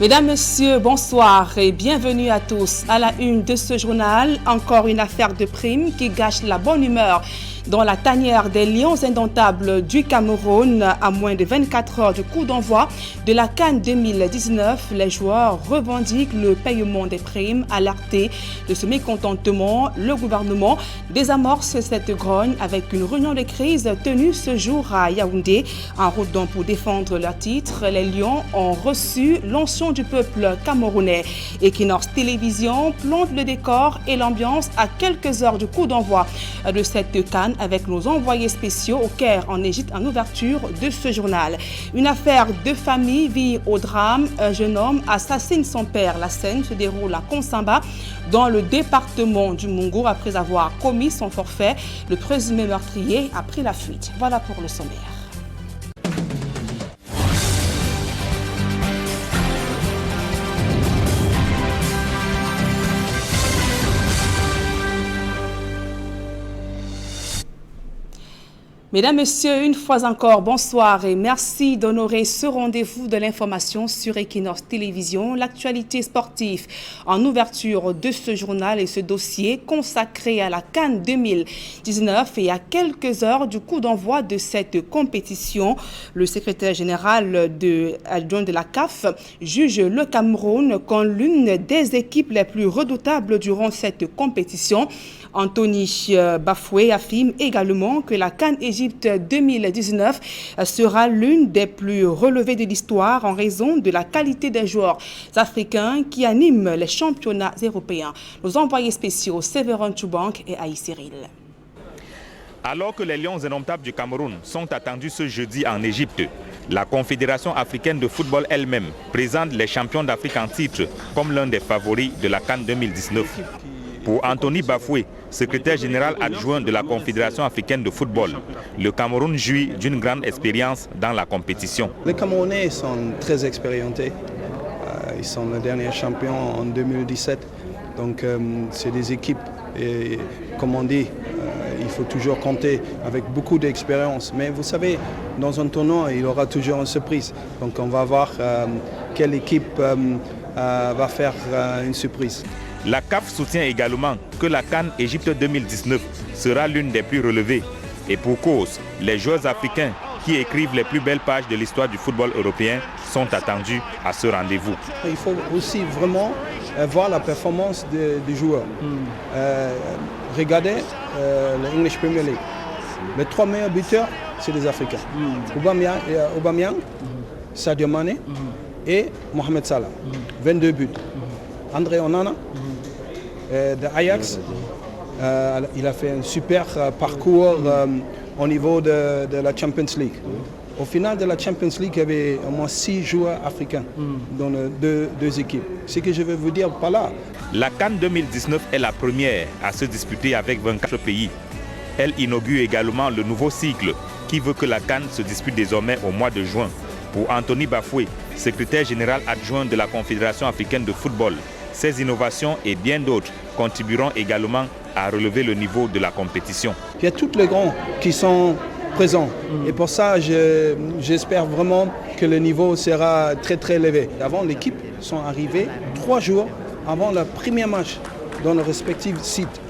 Mesdames, Messieurs, bonsoir et bienvenue à tous. À la une de ce journal, encore une affaire de prime qui gâche la bonne humeur dans la tanière des Lions indomptables du Cameroun. À moins de 24 heures du coup d'envoi de la CAN 2019, les joueurs revendiquent le paiement des primes. Alerté de ce mécontentement, le gouvernement désamorce cette grogne avec une réunion de crise tenue ce jour à Yaoundé. En route donc pour défendre leur titre, les Lions ont reçu l'onction du peuple camerounais. Equinox Télévision plante le décor et l'ambiance à quelques heures du coup d'envoi de cette CAN avec nos envoyés spéciaux au Caire en Égypte en ouverture de ce journal. Une affaire de famille vit au drame. Un jeune homme assassine son père. La scène se déroule à Konsamba dans le département du Mungo après avoir commis son forfait. Le présumé meurtrier a pris la fuite. Voilà pour le sommaire. Mesdames, Messieurs, une fois encore, bonsoir et merci d'honorer ce rendez-vous de l'information sur Equinox Télévision. L'actualité sportive en ouverture de ce journal et ce dossier consacré à la CAN 2019 et à quelques heures du coup d'envoi de cette compétition. Le secrétaire général adjoint de la CAF juge le Cameroun comme l'une des équipes les plus redoutables durant cette compétition. Anthony Bafoué affirme également que la CAN Égypte 2019 sera l'une des plus relevées de l'histoire en raison de la qualité des joueurs africains qui animent les championnats européens. Nos envoyés spéciaux Séverin Tchoubank et Aïe Cyril. Alors que les Lions indomptables du Cameroun sont attendus ce jeudi en Égypte, la Confédération africaine de football elle-même présente les champions d'Afrique en titre comme l'un des favoris de la CAN 2019. Pour Anthony Bafoué, secrétaire général adjoint de la Confédération africaine de football, le Cameroun jouit d'une grande expérience dans la compétition. Les Camerounais sont très expérimentés. Ils sont les derniers champions en 2017. Donc c'est des équipes, et comme on dit, il faut toujours compter avec beaucoup d'expérience. Mais vous savez, dans un tournoi, il y aura toujours une surprise. Donc on va voir quelle équipe va faire une surprise. La CAF soutient également que la CAN Égypte 2019 sera l'une des plus relevées. Et pour cause, les joueurs africains qui écrivent les plus belles pages de l'histoire du football européen sont attendus à ce rendez-vous. Il faut aussi vraiment voir la performance des joueurs. Regardez l'English Premier League. Les 3 meilleurs buteurs, c'est des Africains. Aubameyang, Sadio Mané et Mohamed Salah. 22 buts. André Onana, de Ajax, il a fait un super parcours au niveau de la Champions League. Au final de la Champions League, il y avait au moins 6 joueurs africains dans les deux équipes. Ce que je veux vous dire par là. La CAN 2019 est la première à se disputer avec 24 pays. Elle inaugure également le nouveau cycle qui veut que la CAN se dispute désormais au mois de juin. Pour Anthony Bafoué, secrétaire général adjoint de la Confédération africaine de football, ces innovations et bien d'autres contribueront également à relever le niveau de la compétition. Il y a tous les grands qui sont présents et pour ça j'espère vraiment que le niveau sera très très élevé. Avant, l'équipe sont arrivés 3 jours avant le premier match dans le respectif site.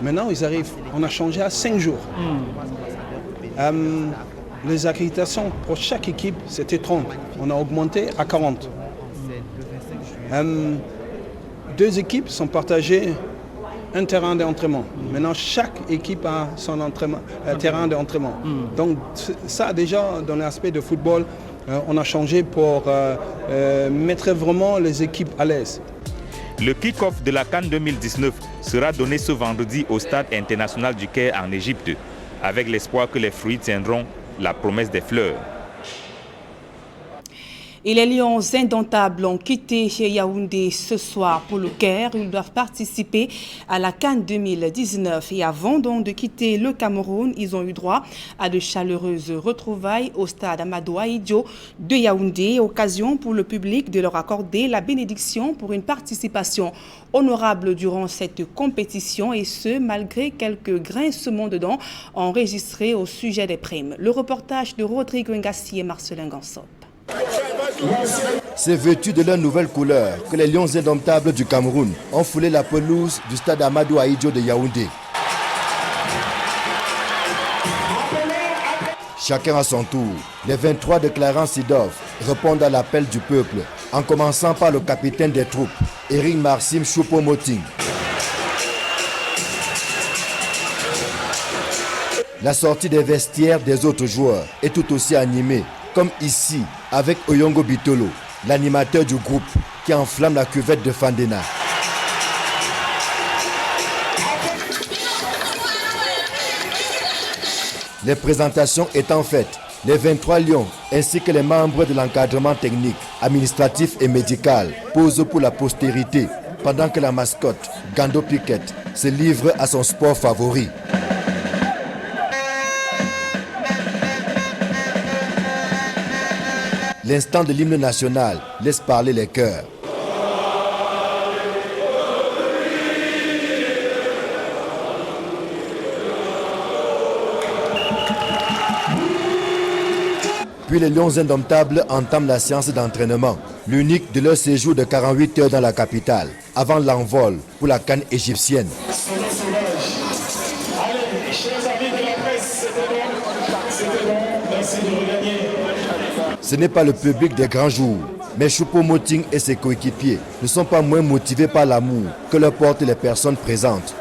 Maintenant ils arrivent, on a changé à 5 jours. Les accréditations pour chaque équipe c'était 30, on a augmenté à 40. 2 équipes sont partagées un terrain d'entraînement. Maintenant, chaque équipe a son terrain d'entraînement. Donc ça, déjà, dans l'aspect de football, on a changé pour mettre vraiment les équipes à l'aise. Le kick-off de la CAN 2019 sera donné ce vendredi au stade international du Caire en Égypte, avec l'espoir que les fruits tiendront la promesse des fleurs. Et les Lions indomptables ont quitté Yaoundé ce soir pour le Caire. Ils doivent participer à la CAN 2019. Et avant donc de quitter le Cameroun, ils ont eu droit à de chaleureuses retrouvailles au stade Amadou Ahidjo de Yaoundé. Occasion pour le public de leur accorder la bénédiction pour une participation honorable durant cette compétition. Et ce, malgré quelques grincements de dents enregistrés au sujet des primes. Le reportage de Rodrigue Ngassi et Marcelin Gansop. C'est vêtu de leurs nouvelles couleurs que les Lions indomptables du Cameroun ont foulé la pelouse du stade Amadou Ahidjo de Yaoundé. Chacun à son tour, les 23 de Clarence Seedorf répondent à l'appel du peuple, en commençant par le capitaine des troupes, Eric Maxime Choupo-Moting. La sortie des vestiaires des autres joueurs est tout aussi animée, comme ici avec Oyongo Bitolo, l'animateur du groupe qui enflamme la cuvette de Fandena. Les présentations étant faites, les 23 lions ainsi que les membres de l'encadrement technique, administratif et médical posent pour la postérité pendant que la mascotte, Gando Piquet, se livre à son sport favori. L'instant de l'hymne national laisse parler les cœurs. Puis les Lions indomptables entament la séance d'entraînement, l'unique de leur séjour de 48 heures dans la capitale, avant l'envol pour la CAN égyptienne. Ce n'est pas le public des grands jours, mais Choupo-Moting et ses coéquipiers ne sont pas moins motivés par l'amour que leur portent les personnes présentes.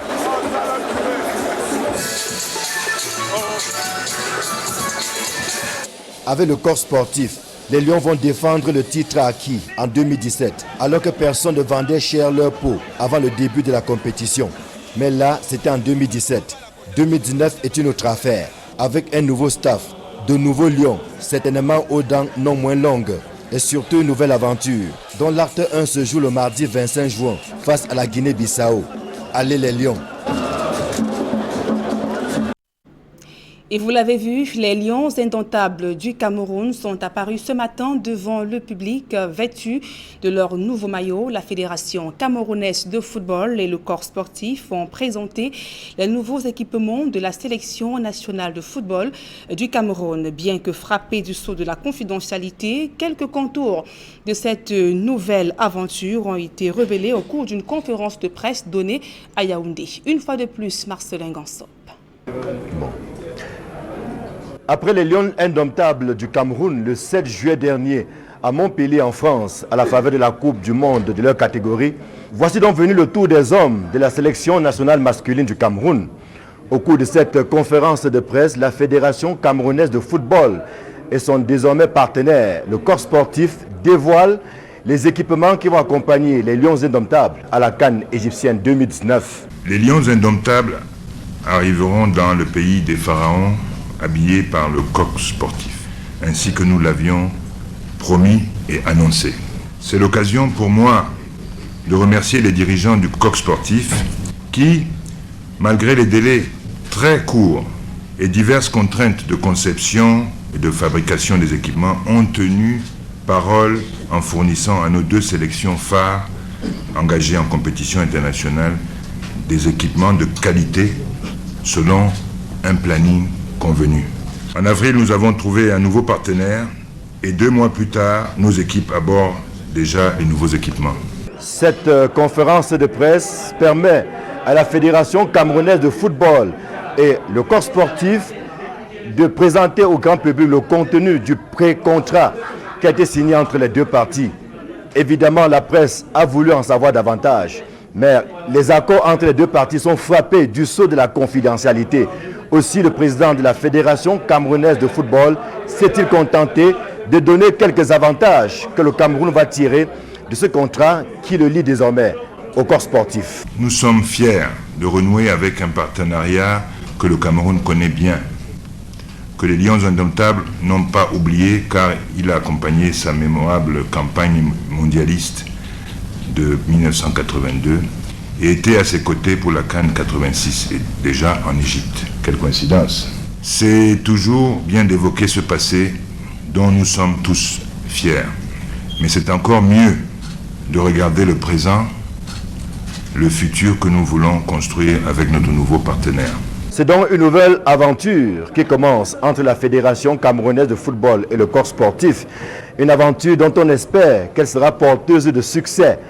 Avec le corps sportif, les Lions vont défendre le titre acquis en 2017, alors que personne ne vendait cher leur peau avant le début de la compétition. Mais là, c'était en 2017. 2019 est une autre affaire, avec un nouveau staff, de nouveaux Lions, certainement aux dents non moins longues, et surtout une nouvelle aventure, dont l'acte 1 se joue le mardi 25 juin face à la Guinée-Bissau. Allez les Lions! Et vous l'avez vu, les Lions indomptables du Cameroun sont apparus ce matin devant le public vêtus de leur nouveau maillot. La Fédération camerounaise de football et le corps sportif ont présenté les nouveaux équipements de la sélection nationale de football du Cameroun. Bien que frappés du sceau de la confidentialité, quelques contours de cette nouvelle aventure ont été révélés au cours d'une conférence de presse donnée à Yaoundé. Une fois de plus, Marcelin Gansop. Après les Lions indomptables du Cameroun le 7 juillet dernier à Montpellier en France, à la faveur de la Coupe du Monde de leur catégorie, voici donc venu le tour des hommes de la sélection nationale masculine du Cameroun. Au cours de cette conférence de presse, la Fédération camerounaise de football et son désormais partenaire, le corps sportif, dévoile les équipements qui vont accompagner les Lions indomptables à la CAN égyptienne 2019. Les Lions indomptables arriveront dans le pays des pharaons habillés par le coq sportif, ainsi que nous l'avions promis et annoncé. C'est l'occasion pour moi de remercier les dirigeants du coq sportif qui, malgré les délais très courts et diverses contraintes de conception et de fabrication des équipements, ont tenu parole en fournissant à nos deux sélections phares engagées en compétition internationale des équipements de qualité selon un planning convenu. En avril, nous avons trouvé un nouveau partenaire et 2 mois plus tard, nos équipes abordent déjà les nouveaux équipements. Cette conférence de presse permet à la Fédération camerounaise de football et le corps sportif de présenter au grand public le contenu du pré-contrat qui a été signé entre les deux parties. Évidemment, la presse a voulu en savoir davantage, mais les accords entre les deux parties sont frappés du sceau de la confidentialité. Aussi, le président de la Fédération camerounaise de football s'est-il contenté de donner quelques avantages que le Cameroun va tirer de ce contrat qui le lie désormais au corps sportif. Nous sommes fiers de renouer avec un partenariat que le Cameroun connaît bien, que les Lions indomptables n'ont pas oublié car il a accompagné sa mémorable campagne mondialiste de 1982 et était à ses côtés pour la CAN 86 et déjà en Égypte. Quelle coïncidence! C'est toujours bien d'évoquer ce passé dont nous sommes tous fiers. Mais c'est encore mieux de regarder le présent, le futur que nous voulons construire avec notre nouveau partenaire. C'est donc une nouvelle aventure qui commence entre la Fédération camerounaise de football et le corps sportif. Une aventure dont on espère qu'elle sera porteuse de succès.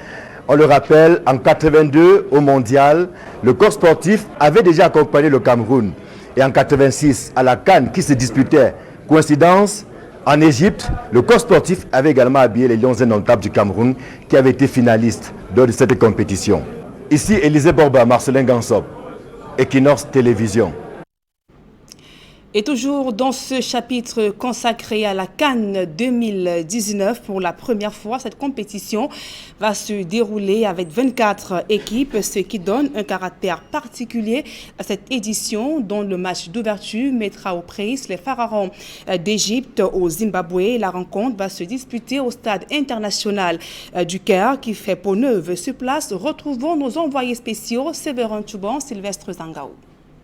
On le rappelle, en 82 au Mondial, le corps sportif avait déjà accompagné le Cameroun. Et en 86, à la CAN qui se disputait, coïncidence, en Égypte, le corps sportif avait également habillé les Lions indomptables du Cameroun qui avaient été finalistes lors de cette compétition. Ici, Élisée Borba, Marcelin Gansop, Equinox Télévision. Et toujours dans ce chapitre consacré à la CAN 2019, pour la première fois, cette compétition va se dérouler avec 24 équipes, ce qui donne un caractère particulier à cette édition dont le match d'ouverture mettra aux prises les pharaons d'Égypte au Zimbabwe. La rencontre va se disputer au stade international du Caire qui fait peau neuve. Sur place, retrouvons nos envoyés spéciaux Séverin Tchouban, Sylvestre Zangaou.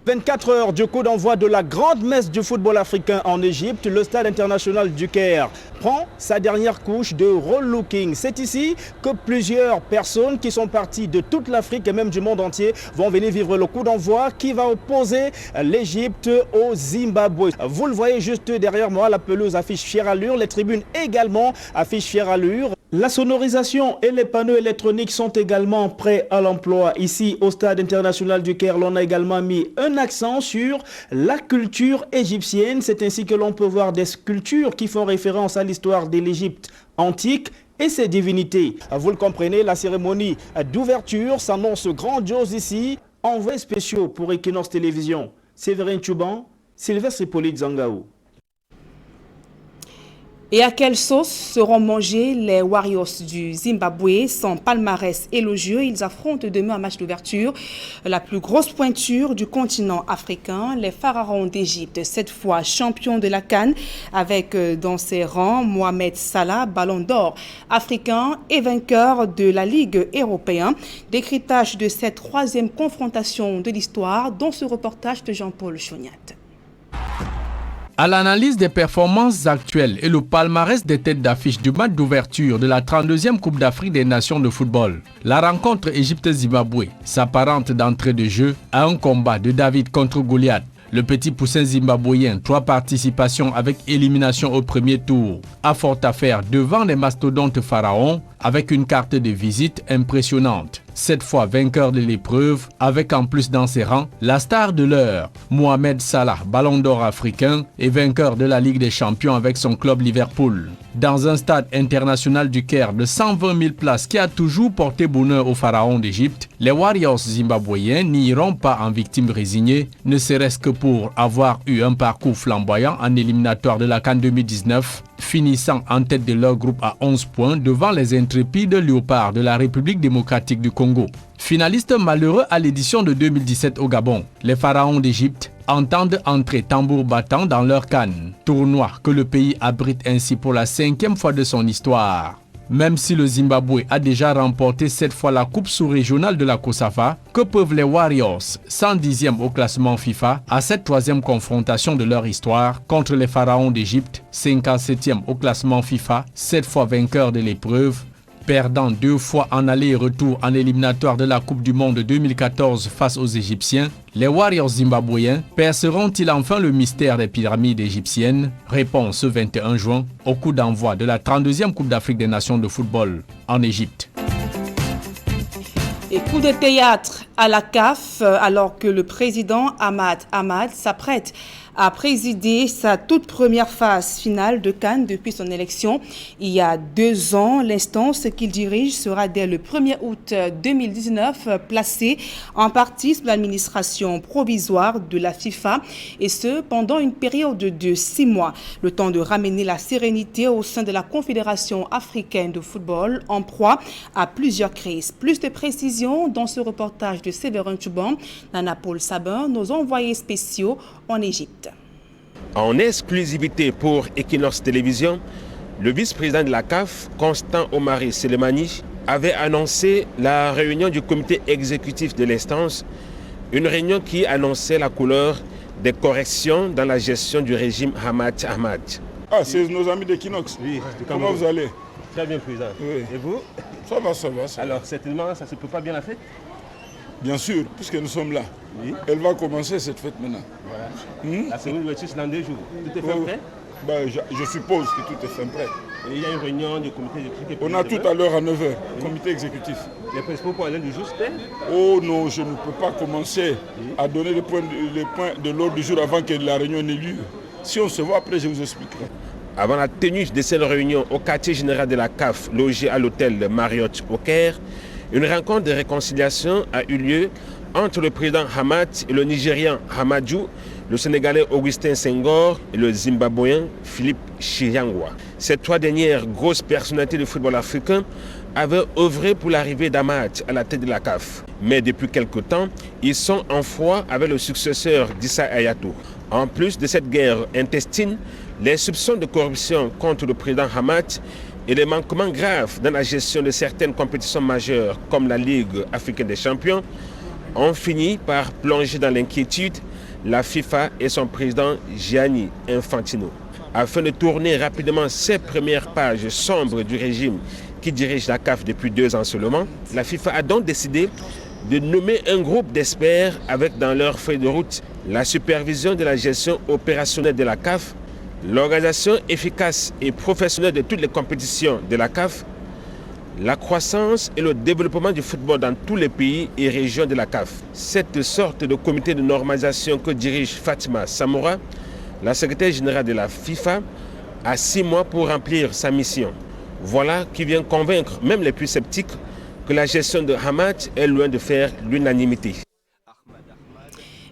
24 heures du coup d'envoi de la grande messe du football africain en Égypte, le stade international du Caire prend sa dernière couche de relooking. C'est ici que plusieurs personnes qui sont parties de toute l'Afrique et même du monde entier vont venir vivre le coup d'envoi qui va opposer l'Égypte au Zimbabwe. Vous le voyez juste derrière moi, la pelouse affiche fière allure, les tribunes également affichent fière allure. La sonorisation et les panneaux électroniques sont également prêts à l'emploi. Ici, au stade international du Caire, l'on a également mis un accent sur la culture égyptienne. C'est ainsi que l'on peut voir des sculptures qui font référence à l'histoire de l'Égypte antique et ses divinités. Vous le comprenez, la cérémonie d'ouverture s'annonce grandiose ici. Envoyés spéciaux pour Equinox Télévision, Séverin Tchouban, Sylvestre Hippolyte Zangaou. Et à quelle sauce seront mangés les Warriors du Zimbabwe? Sans palmarès élogieux, ils affrontent demain un match d'ouverture la plus grosse pointure du continent africain, les pharaons d'Égypte, cette fois champions de la CAN, avec dans ses rangs Mohamed Salah, ballon d'or africain et vainqueur de la Ligue européenne. Décryptage de cette troisième confrontation de l'histoire dans ce reportage de Jean-Paul Chognat. À l'analyse des performances actuelles et le palmarès des têtes d'affiche du match d'ouverture de la 32e Coupe d'Afrique des Nations de football, la rencontre Égypte-Zimbabwe s'apparente d'entrée de jeu à un combat de David contre Goliath. Le petit poussin zimbabwéen, 3 participations avec élimination au premier tour, a fort à faire devant les mastodontes pharaons avec une carte de visite impressionnante. Cette fois vainqueur de l'épreuve, avec en plus dans ses rangs la star de l'heure, Mohamed Salah, ballon d'or africain et vainqueur de la Ligue des Champions avec son club Liverpool. Dans un stade international du Caire de 120 000 places qui a toujours porté bonheur aux pharaons d'Égypte, les Warriors zimbabwéens n'iront pas en victimes résignées, ne serait-ce que pour avoir eu un parcours flamboyant en éliminatoire de la CAN 2019, finissant en tête de leur groupe à 11 points devant les intrépides léopards de la République démocratique du Congo. Finalistes malheureux à l'édition de 2017 au Gabon, les pharaons d'Égypte entendent entrer tambour battant dans leur CAN, tournoi que le pays abrite ainsi pour la 5e fois de son histoire. Même si le Zimbabwe a déjà remporté 7 fois la coupe sous-régionale de la COSAFA, que peuvent les Warriors, 110e au classement FIFA, à cette 3e confrontation de leur histoire contre les pharaons d'Égypte, 57e au classement FIFA, 7 fois vainqueurs de l'épreuve, perdant 2 fois en aller et retour en éliminatoire de la Coupe du Monde 2014 face aux Égyptiens, les Warriors zimbabwéens perceront-ils enfin le mystère des pyramides égyptiennes? Réponse ce 21 juin au coup d'envoi de la 32e Coupe d'Afrique des Nations de football en Égypte. Et coup de théâtre à la CAF alors que le président Ahmad Ahmad s'apprête a présidé sa toute première phase finale de CAN depuis son élection il y a 2 ans. L'instance qu'il dirige sera dès le 1er août 2019 placée en partie sous l'administration provisoire de la FIFA et ce pendant une période de 6 mois. Le temps de ramener la sérénité au sein de la Confédération africaine de football en proie à plusieurs crises. Plus de précisions dans ce reportage de Séverin Tchouban, Nana Paul Sabin, nos envoyés spéciaux en Égypte. En exclusivité pour Equinox Télévision, le vice-président de la CAF, Constant Omari Selemani, avait annoncé la réunion du comité exécutif de l'instance, une réunion qui annonçait la couleur des corrections dans la gestion du régime Ahmad Ahmad. Ah, c'est nos amis d'Equinox. Oui, comment vous allez? Très bien, président. Oui. Et vous? Ça va, ça va. Alors, certainement, ça ne se peut pas bien la fête? Bien sûr, puisque nous sommes là. Oui. Elle va commencer cette fête maintenant. Voilà. La cérémonie d'ouverture, c'est dans 2 jours. Tout est fait prêt? Je suppose que tout est fait prêt. Il y a une réunion du comité exécutif. On a tout à l'heure à 9h, comité exécutif. Les principaux points du jour, c'était? Oh non, je ne peux pas commencer à donner les points de l'ordre du jour avant que la réunion n'ait lieu. Si on se voit après, je vous expliquerai. Avant la tenue de cette réunion au quartier général de la CAF, logé à l'hôtel Marriott au Caire, une rencontre de réconciliation a eu lieu entre le président Hamad et le Nigérian Hamadou, le Sénégalais Augustin Senghor et le Zimbabwéen Philippe Chiyangwa. Ces trois dernières grosses personnalités du football africain avaient œuvré pour l'arrivée d'Hamad à la tête de la CAF. Mais depuis quelque temps, ils sont en froid avec le successeur d'Issa Hayatou. En plus de cette guerre intestine, les soupçons de corruption contre le président Hamad et les manquements graves dans la gestion de certaines compétitions majeures comme la Ligue africaine des champions ont fini par plonger dans l'inquiétude la FIFA et son président Gianni Infantino. Afin de tourner rapidement ces premières pages sombres du régime qui dirige la CAF depuis 2 ans seulement, la FIFA a donc décidé de nommer un groupe d'experts avec dans leur feuille de route la supervision de la gestion opérationnelle de la CAF, l'organisation efficace et professionnelle de toutes les compétitions de la CAF, la croissance et le développement du football dans tous les pays et régions de la CAF. Cette sorte de comité de normalisation que dirige Fatma Samoura, la secrétaire générale de la FIFA, a 6 mois pour remplir sa mission. Voilà qui vient convaincre même les plus sceptiques que la gestion de Hamad est loin de faire l'unanimité.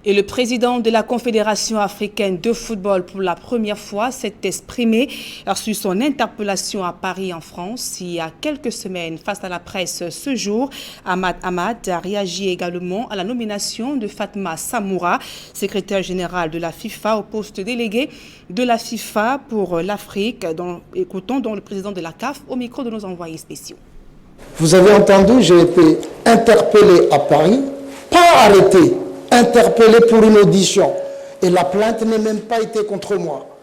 Et le président de la Confédération africaine de football pour la première fois s'est exprimé sur son interpellation à Paris en France il y a quelques semaines. Face à la presse ce jour, Ahmad Ahmad a réagi également à la nomination de Fatma Samoura, secrétaire générale de la FIFA au poste délégué de la FIFA pour l'Afrique. Écoutons donc le président de la CAF au micro de nos envoyés spéciaux. Vous avez entendu, j'ai été interpellé à Paris, pas arrêté. Interpellé pour une audition. Et la plainte n'a même pas été contre moi.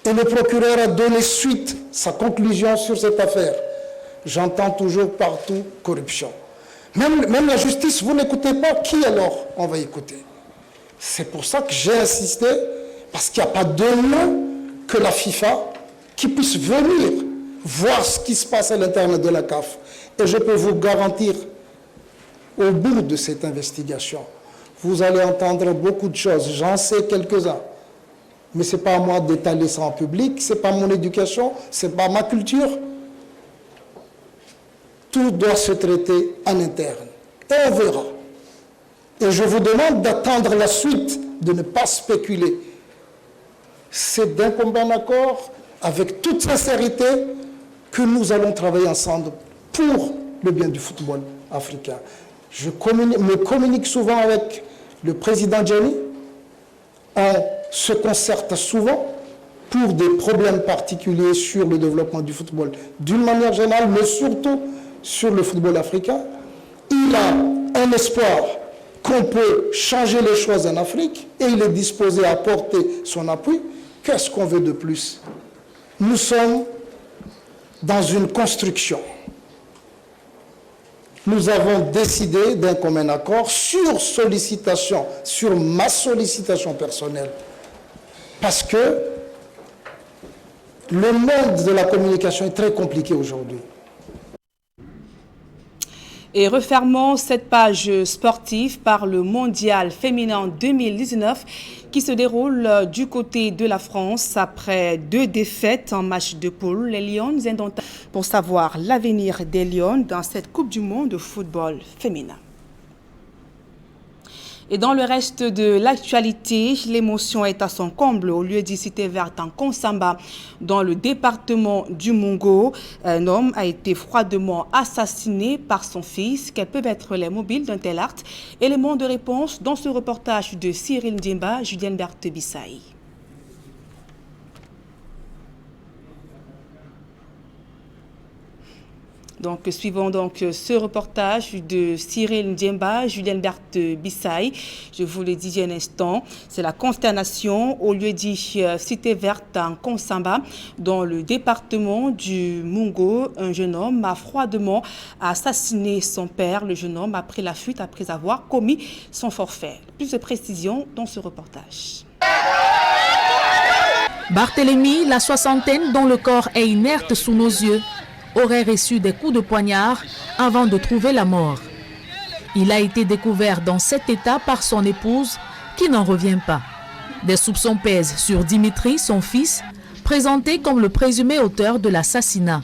Et le procureur a donné suite sa conclusion sur cette affaire. J'entends toujours partout corruption. Même la justice, vous n'écoutez pas, qui alors on va écouter? C'est pour ça que j'ai insisté, parce qu'il n'y a pas demain que la FIFA qui puisse venir voir ce qui se passe à l'intérieur de la CAF. Et je peux vous garantir, au bout de cette investigation, vous allez entendre beaucoup de choses. J'en sais quelques-uns. Mais ce n'est pas à moi d'étaler ça en public, ce n'est pas mon éducation, ce n'est pas ma culture. Tout doit se traiter en interne. Et on verra. Et je vous demande d'attendre la suite, de ne pas spéculer. C'est d'un commun accord, avec toute sincérité, que nous allons travailler ensemble pour le bien du football africain. Je me communique souvent avec le président Gianni. On se concerte souvent pour des problèmes particuliers sur le développement du football d'une manière générale, mais surtout sur le football africain. Il a un espoir qu'on peut changer les choses en Afrique et il est disposé à apporter son appui. Qu'est-ce qu'on veut de plus? Nous sommes dans une construction. Nous avons décidé d'un commun accord sur sollicitation, sur ma sollicitation personnelle. Parce que le monde de la communication est très compliqué aujourd'hui. Et refermons cette page sportive par le mondial féminin 2019 qui se déroule du côté de la France après 2 défaites en match de poule. Les Lions indomptables pour savoir l'avenir des Lions dans cette Coupe du Monde de football féminin. Et dans le reste de l'actualité, l'émotion est à son comble au lieu dit Cité Verte en Konsamba, dans le département du Mungo. Un homme a été froidement assassiné par son fils. Quels peuvent être les mobiles d'un tel acte? Élément de réponse dans ce reportage de Cyril Ndiemba, Julienne Berthe-Bissaï. Donc, suivons donc ce reportage de Cyril Ndiemba, Julienne Berthe-Bissaï. Je vous le disais un instant, c'est la consternation au lieu dit Cité Verte en Konsamba, dans le département du Mungo. Un jeune homme a froidement assassiné son père. Le jeune homme a pris la fuite après avoir commis son forfait. Plus de précisions dans ce reportage. Barthélemy, la soixantaine dont le corps est inerte sous nos yeux, aurait reçu des coups de poignard avant de trouver la mort. Il a été découvert dans cet état par son épouse qui n'en revient pas. Des soupçons pèsent sur Dimitri, son fils, présenté comme le présumé auteur de l'assassinat.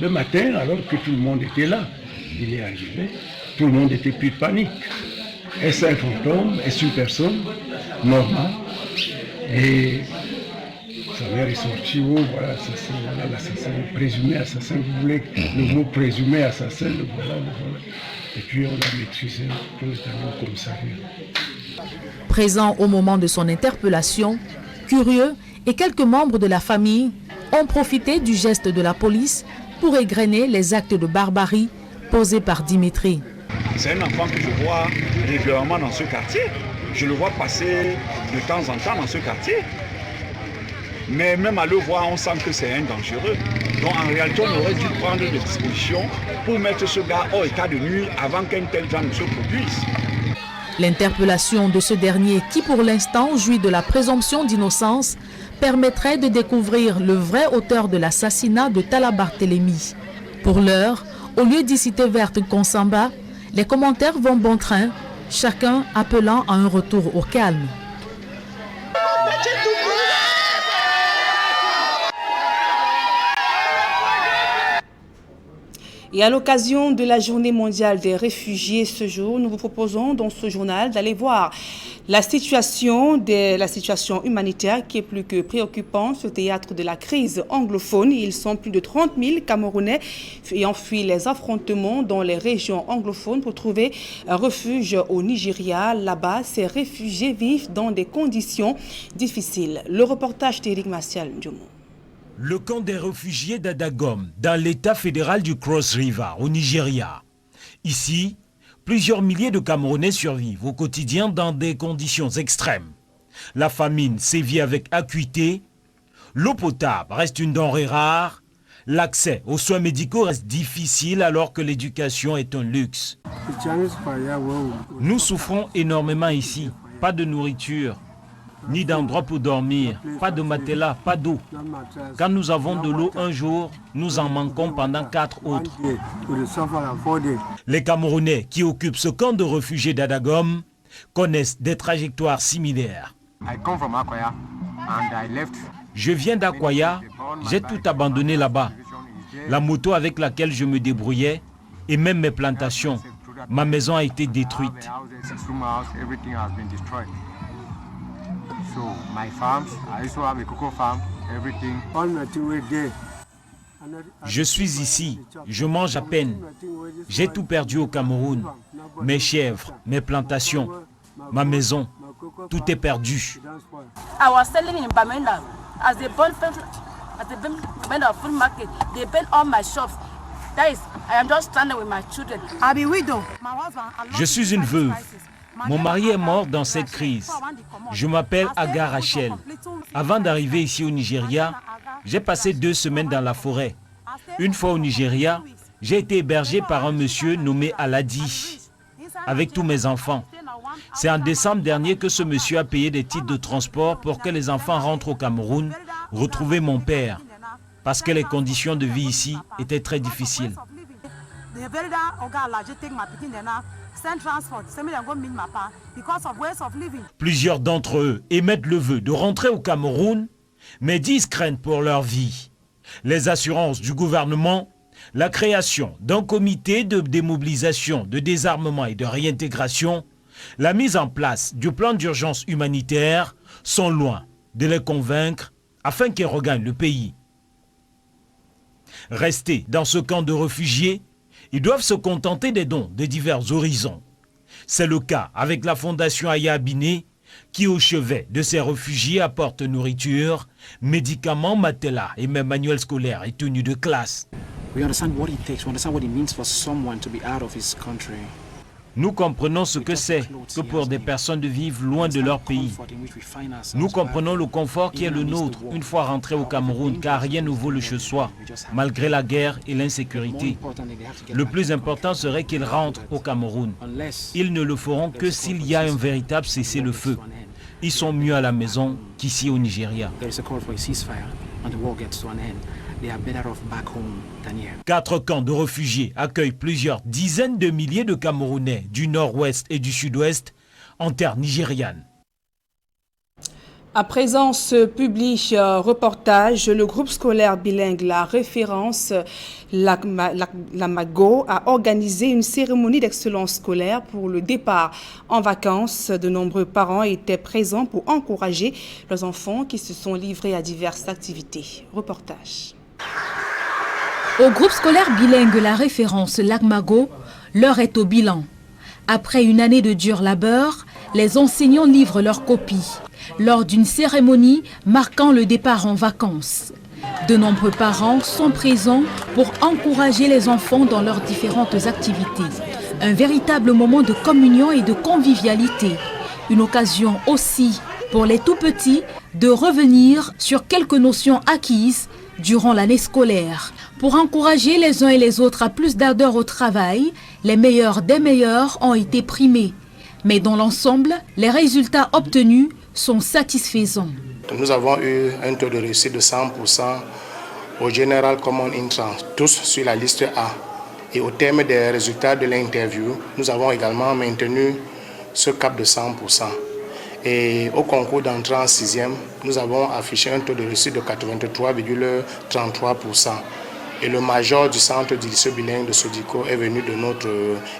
Le matin, alors que tout le monde était là, il est arrivé, tout le monde était pris de panique. Est-ce un fantôme? Est-ce une personne normale? Et sa mère est sortie, oh voilà, l'assassin, le présumé assassin, vous voulez le mot présumé assassin, le voilà. Et puis on l'a maîtrisé, on est allé au commissariat. Présent au moment de son interpellation, Curieux et quelques membres de la famille ont profité du geste de la police pour égrener les actes de barbarie posés par Dimitri. C'est un enfant que je vois régulièrement dans ce quartier. Je le vois passer de temps en temps dans ce quartier. Mais même à le voir, on sent que c'est un dangereux. Donc en réalité, on aurait dû prendre des dispositions pour mettre ce gars hors état de nuire avant qu'un tel drame ne se produise. L'interpellation de ce dernier, qui pour l'instant jouit de la présomption d'innocence, permettrait de découvrir le vrai auteur de l'assassinat de Talla Barthélemy. Pour l'heure, au lieu d'y citer verte Konsamba, les commentaires vont bon train, chacun appelant à un retour au calme. Et à l'occasion de la journée mondiale des réfugiés ce jour, nous vous proposons dans ce journal d'aller voir la situation humanitaire qui est plus que préoccupante au théâtre de la crise anglophone. Ils sont plus de 30 000 Camerounais ayant fui les affrontements dans les régions anglophones pour trouver un refuge au Nigeria. Là-bas, ces réfugiés vivent dans des conditions difficiles. Le reportage d'Éric Martial Ndiomo. Le camp des réfugiés d'Adagom, dans l'état fédéral du Cross River, au Nigeria. Ici, plusieurs milliers de Camerounais survivent au quotidien dans des conditions extrêmes. La famine sévit avec acuité, l'eau potable reste une denrée rare, l'accès aux soins médicaux reste difficile alors que l'éducation est un luxe. Nous souffrons énormément ici, pas de nourriture, ni d'endroit pour dormir, pas de matelas, pas d'eau. Quand nous avons de l'eau un jour, nous en manquons pendant 4 autres. Les Camerounais qui occupent ce camp de réfugiés d'Adagom connaissent des trajectoires similaires. Je viens d'Akwaya, j'ai tout abandonné là-bas. La moto avec laquelle je me débrouillais et même mes plantations. Ma maison a été détruite. Je suis ici, je mange à peine. J'ai tout perdu au Cameroun. Mes chèvres, mes plantations, ma maison, tout est perdu. Je suis une veuve. Mon mari est mort dans cette crise. Je m'appelle Agar Rachel. Avant d'arriver ici au Nigeria, j'ai passé 2 semaines dans la forêt. Une fois au Nigeria, j'ai été hébergé par un monsieur nommé Aladi, avec tous mes enfants. C'est en décembre dernier que ce monsieur a payé des titres de transport pour que les enfants rentrent au Cameroun, retrouver mon père, parce que les conditions de vie ici étaient très difficiles. Plusieurs d'entre eux émettent le vœu de rentrer au Cameroun, mais 10 craignent pour leur vie. Les assurances du gouvernement, la création d'un comité de démobilisation, de désarmement et de réintégration, la mise en place du plan d'urgence humanitaire sont loin de les convaincre afin qu'ils regagnent le pays. Restés dans ce camp de réfugiés, ils doivent se contenter des dons de divers horizons. C'est le cas avec la fondation Aya Abiné qui, au chevet de ces réfugiés, apporte nourriture, médicaments, matelas et même manuels scolaires et tenues de classe. Nous comprenons ce que c'est que pour des personnes de vivre loin de leur pays. Nous comprenons le confort qui est le nôtre une fois rentrés au Cameroun, car rien ne vaut le chez-soi, malgré la guerre et l'insécurité. Le plus important serait qu'ils rentrent au Cameroun. Ils ne le feront que s'il y a un véritable cessez-le-feu. Ils sont mieux à la maison qu'ici au Nigeria. 4 camps de réfugiés accueillent plusieurs dizaines de milliers de Camerounais du nord-ouest et du sud-ouest en terre nigériane. À présent, ce public reportage, le groupe scolaire bilingue La Référence Lagmago a organisé une cérémonie d'excellence scolaire pour le départ en vacances. De nombreux parents étaient présents pour encourager leurs enfants qui se sont livrés à diverses activités. Reportage. Au groupe scolaire bilingue La Référence Lagmago, l'heure est au bilan. Après une année de dur labeur, les enseignants livrent leurs copies lors d'une cérémonie marquant le départ en vacances. De nombreux parents sont présents pour encourager les enfants dans leurs différentes activités. Un véritable moment de communion et de convivialité. Une occasion aussi pour les tout-petits de revenir sur quelques notions acquises durant l'année scolaire. Pour encourager les uns et les autres à plus d'ardeur au travail, les meilleurs des meilleurs ont été primés. Mais dans l'ensemble, les résultats obtenus sont satisfaisants. Nous avons eu un taux de réussite de 100% au General Common Entrance, tous sur la liste A. Et au terme des résultats de l'interview, nous avons également maintenu ce cap de 100%. Et au concours d'entrée en 6e, nous avons affiché un taux de réussite de 83,33%. Et le major du centre du lycée bilingue de Sodiko est venu de notre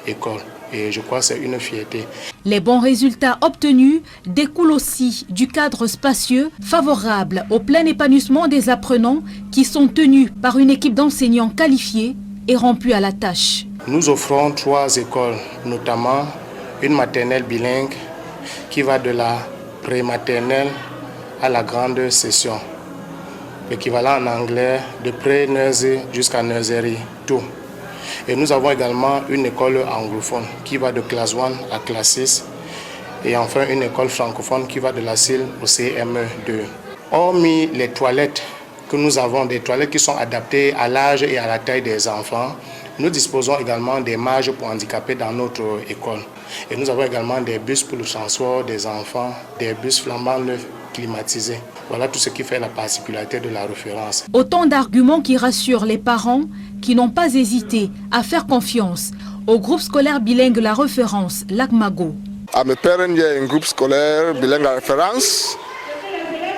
école. Et je crois que c'est une fierté. Les bons résultats obtenus découlent aussi du cadre spacieux favorable au plein épanouissement des apprenants qui sont tenus par une équipe d'enseignants qualifiés et rompus à la tâche. Nous offrons 3 écoles, notamment une maternelle bilingue qui va de la pré-maternelle à la grande session. L'équivalent en anglais de pré-nursery jusqu'à nursery, tout. Et nous avons également une école anglophone qui va de classe 1 à classe 6. Et enfin une école francophone qui va de la CIL au CME2. Hormis les toilettes que nous avons, des toilettes qui sont adaptées à l'âge et à la taille des enfants, nous disposons également des marges pour handicapés dans notre école. Et nous avons également des bus pour le transport des enfants, des bus flambant neufs climatisés. Voilà tout ce qui fait la particularité de la référence. Autant d'arguments qui rassurent les parents qui n'ont pas hésité à faire confiance au groupe scolaire bilingue La Référence Lagmago. I'm a parent here in groupe scolaire bilingue La Référence.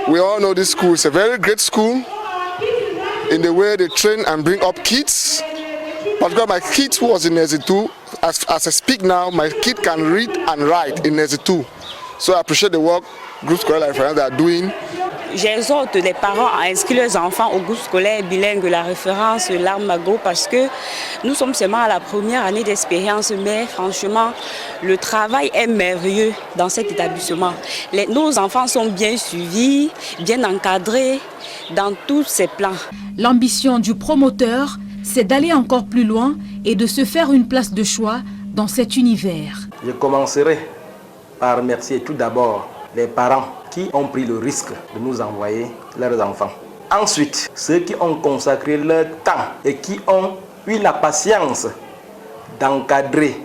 We all know this school is a very great school in the way they train and bring up kids. Particularly my kid who was in nursery 2, as I speak now, my kid can read and write in nursery 2. So I appreciate the work groupe scolaire La Référence are doing. J'exhorte les parents à inscrire leurs enfants au groupe scolaire bilingue La Référence Lagmago parce que nous sommes seulement à la première année d'expérience, mais franchement, le travail est merveilleux dans cet établissement. Nos enfants sont bien suivis, bien encadrés dans tous ces plans. L'ambition du promoteur, c'est d'aller encore plus loin et de se faire une place de choix dans cet univers. Je commencerai par remercier tout d'abord les parents qui ont pris le risque de nous envoyer leurs enfants. Ensuite, ceux qui ont consacré leur temps et qui ont eu la patience d'encadrer,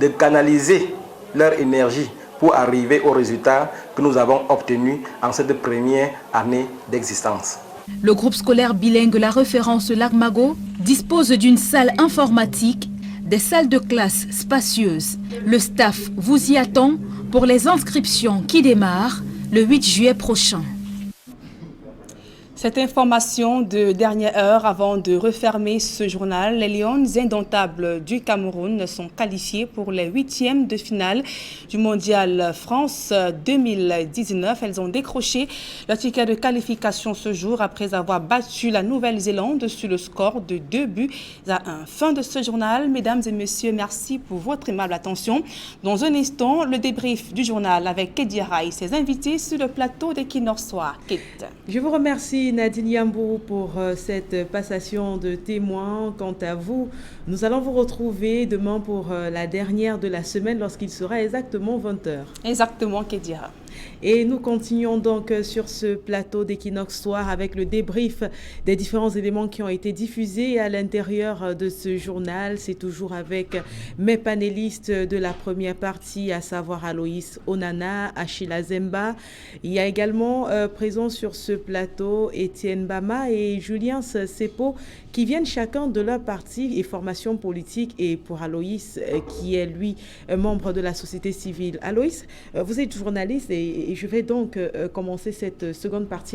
de canaliser leur énergie pour arriver aux résultats que nous avons obtenus en cette première année d'existence. Le groupe scolaire bilingue La Référence Lagmago dispose d'une salle informatique, des salles de classe spacieuses. Le staff vous y attend pour les inscriptions qui démarrent le 8 juillet prochain. Cette information de dernière heure avant de refermer ce journal, les Lions indomptables du Cameroun sont qualifiés pour les 8e de finale du Mondial France 2019. Elles ont décroché leur ticket de qualification ce jour après avoir battu la Nouvelle-Zélande sur le score de 2-1. Fin de ce journal, mesdames et messieurs, merci pour votre aimable attention. Dans un instant, le débrief du journal avec Kedira et ses invités sur le plateau d'Equinox Soir. Je vous remercie Nadine Yambou pour cette passation de témoins. Quant à vous, nous allons vous retrouver demain pour la dernière de la semaine lorsqu'il sera exactement 20h. Exactement, Kedira. Et nous continuons donc sur ce plateau d'Equinox Soir avec le débrief des différents éléments qui ont été diffusés à l'intérieur de ce journal. C'est toujours avec mes panélistes de la première partie, à savoir Aloïs Onana, Achille Zemba. Il y a également présent sur ce plateau Étienne Bama et Julien Sepo qui viennent chacun de leur parti et formation politique, et pour Aloïs qui est lui membre de la société civile. Aloïs, vous êtes journaliste et je vais donc commencer cette seconde partie